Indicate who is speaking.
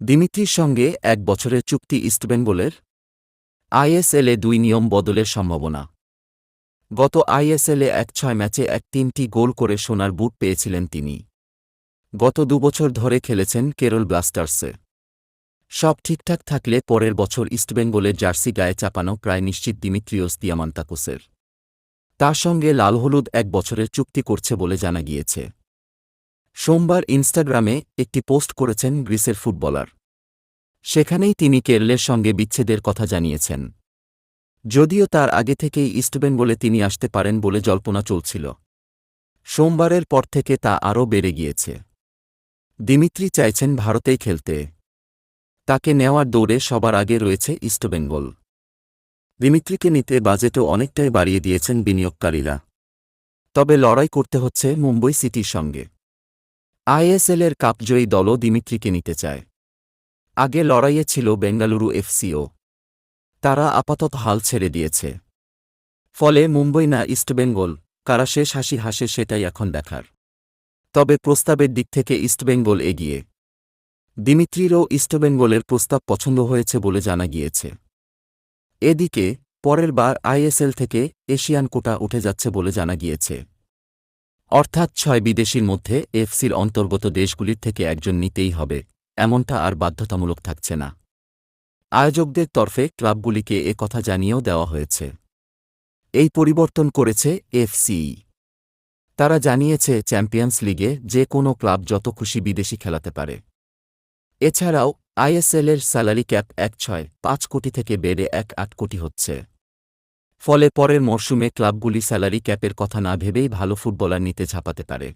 Speaker 1: দিমিত্রির সঙ্গে ১ বছরের চুক্তি ইস্টবেঙ্গলের। আইএসএলে ২ নিয়ম বদলের সম্ভাবনা। গত আইএসএলে ১-৬ ম্যাচে ৩টি গোল করে সোনার বুট পেয়েছিলেন তিনি। গত ২ বছর ধরে খেলেছেন কেরল ব্লাস্টার্সে। সব ঠিকঠাক থাকলে পরের বছর ইস্টবেঙ্গলের জার্সি গায়ে চাপানো প্রায় নিশ্চিত দিমিত্রিওস দিয়ামান্তাকোসের। তার সঙ্গে লালহলুদ ১ বছরের চুক্তি করছে বলে জানা গিয়েছে। সোমবার ইনস্টাগ্রামে একটি পোস্ট করেছেন গ্রিসের ফুটবলার। সেখানেই তিনি কেরলের সঙ্গে বিচ্ছেদের কথা জানিয়েছেন। যদিও তার আগে থেকেই ইস্টবেঙ্গলে তিনি আসতে পারেন বলে জল্পনা চলছিল। সোমবারের পর থেকে তা আরও বেড়ে গিয়েছে। দিমিত্রি চাইছেন ভারতেই খেলতে। তাকে নেওয়ার দৌড়ে সবার আগে রয়েছে ইস্টবেঙ্গল। দিমিত্রিকে নিতে বাজেটও অনেকটাই বাড়িয়ে দিয়েছেন বিনিয়োগকারীরা। তবে লড়াই করতে হচ্ছে মুম্বই সিটির সঙ্গে। আইএসএলের কাপজয়ী দলও দিমিত্রিকে নিতে চায়। আগে লড়াইয়ে ছিল বেঙ্গালুরু এফসিও। তারা আপাতত হাল ছেড়ে দিয়েছে। ফলে মুম্বই না ইস্টবেঙ্গল, কারা শেষ হাসি হাসে সেটাই এখন দেখার। তবে প্রস্তাবের দিক থেকে ইস্টবেঙ্গল এগিয়ে। দিমিত্রিরও ইস্টবেঙ্গলের প্রস্তাব পছন্দ হয়েছে বলে জানা গিয়েছে। এদিকে পরের বার আইএসএল থেকে এশিয়ান কোটা উঠে যাচ্ছে বলে জানা গিয়েছে। অর্থাৎ ৬ বিদেশির মধ্যে এফসির অন্তর্গত দেশগুলির থেকে একজন নিতেই হবে, এমনটা আর বাধ্যতামূলক থাকছে না। আয়োজকদের তরফে ক্লাবগুলিকে এ কথা জানিয়েও দেওয়া হয়েছে। এই পরিবর্তন করেছে এফসিই। তারা জানিয়েছে চ্যাম্পিয়ন্স লিগে যে কোনো ক্লাব যত খুশি বিদেশি খেলাতে পারে। এছাড়াও আইএসএলের স্যালারি ক্যাপ ১.৬৫ কোটি থেকে বেড়ে ১.৮ কোটি হচ্ছে। ফলে পরের মরশুমে ক্লাবগুলি স্যালারি ক্যাপের কথা না ভেবেই ভালো ফুটবলার নিতে ঝাঁপাতে পারে।